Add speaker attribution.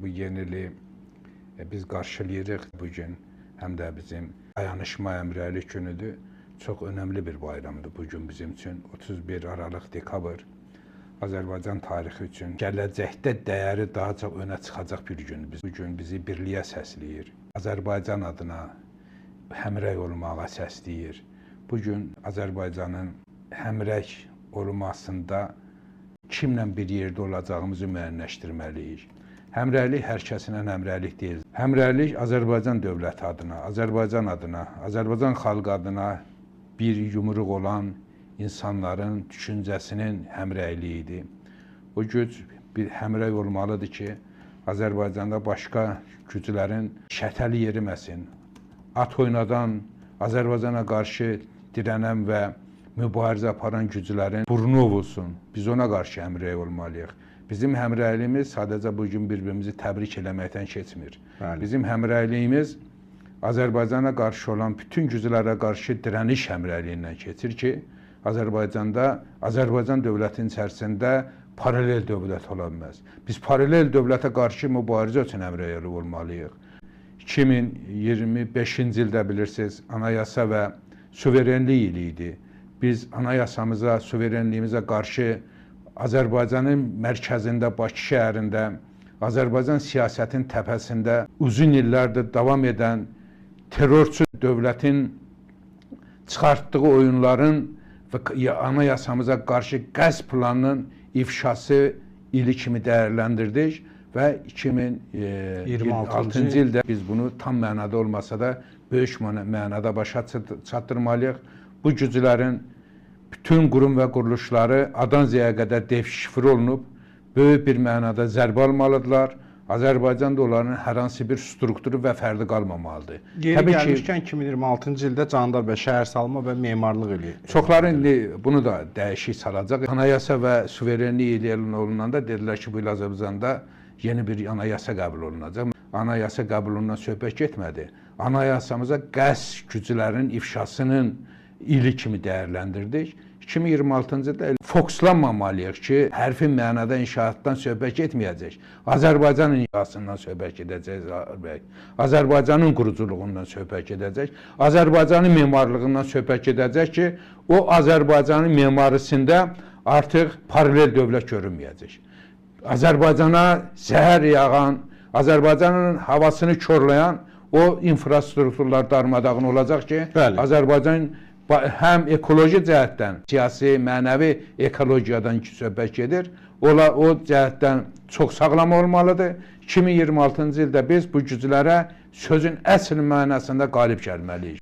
Speaker 1: Bu yeniliği biz qarşılayırıq bugün. Həm də bizim dayanışma əmrəlik günüdür. Çox önəmli bir bayramdır bugün bizim üçün. 31 Aralıq dekabr Azərbaycan tarixi üçün gələcəkdə dəyəri daha çox önə çıxacaq bir gündür. Bugün bizi birliyə səsləyir. Azərbaycan adına həmrəy olmağa səsləyir. Bugün Azərbaycanın həmrəy olmasında kimlə bir yerdə olacağımızı müəyyənləşdirməliyik. Həmrəylik hər kəsinlə həmrəylik deyil. Həmrəylik Azərbaycan dövləti adına, Azərbaycan adına, Azərbaycan xalqı adına bir yumruq olan insanların düşüncəsinin həmrəyliyidir. Bu güc bir həmrəy olmalıdır ki, Azərbaycanda başqa güclərin şətəli yeriməsin. At oynadan, Azərbaycana qarşı dirənən və mübarizə aparan güclərin burnu ovulsun. Biz ona qarşı həmrəy olmalıyıq. Bizim həmrəyliyimiz sadəcə bugün bir-birimizi təbrik eləməkdən keçmir. Bəli. Bizim həmrəyliyimiz Azərbaycana qarşı olan bütün güclərə qarşı dirəniş həmrəyliyindən keçir ki, Azərbaycanda, Azərbaycan dövlətinin içərisində paralel dövlət ola bilməz. Biz paralel dövlətə qarşı mübarizə üçün həmrəyli olmalıyıq. 2025-ci ildə bilirsiniz, anayasa və suverenlik ili idi. Biz anayasamıza, suverenliyimizə qarşı Azərbaycanın mərkəzində, Bakı şəhərində, Azərbaycan siyasətin təpəsində uzun illərdir davam edən terrorçu dövlətin çıxartdığı oyunların və anayasamıza qarşı qəsd planının ifşası ili kimi dəyərləndirdik və 2026-cı ildə biz bunu tam mənada olmasa da böyük mənada başa çatdırmalıyıq. Bu güclərin bütün qurum və quruluşları Adan Zəyə qədər deşifr olunub, böyük bir mənada zərbə almalıdırlar. Azərbaycanda onların hər hansı bir strukturu və fərdi qalmamalıdır.
Speaker 2: Yeri gəlmişkən 2026-cı ildə Canadar bəy şəhər salma və memarlıq ili.
Speaker 1: Çoxları indi bunu da dəyişik salacaq. Anayasa və suverenlik ili elan olunanda dedilər ki, bu il Azərbaycanda yeni bir anayasa qəbul olunacaq. Anayasa qəbulundan söhbət getmədi. Anayasamıza qəsd güclərin ifşasının ili kimi dəyərləndirdik. 2026-cı ildə fokuslanmamalıyıq ki, hərfin mənada inşaatdan söhbət getməyəcək. Azərbaycan inşasından söhbət gedəcək, Azərbaycanın quruculuğundan söhbət gedəcək, Azərbaycanın memarlığından söhbət gedəcək ki, o Azərbaycanın memarisində artıq paralel dövlət görünməyəcək. Azərbaycana zəhər yağan, Azərbaycanın havasını körlayan o infrastrukturlar darmadağın olacaq ki, bəli, Azərbaycan həm ekoloji cəhətdən, siyasi, mənəvi ekologiyadan söhbət gedir. O cəhətdən çox sağlam olmalıdır. 2026-cı ildə biz bu güclərə sözün əsl mənasında qalib gəlməliyik.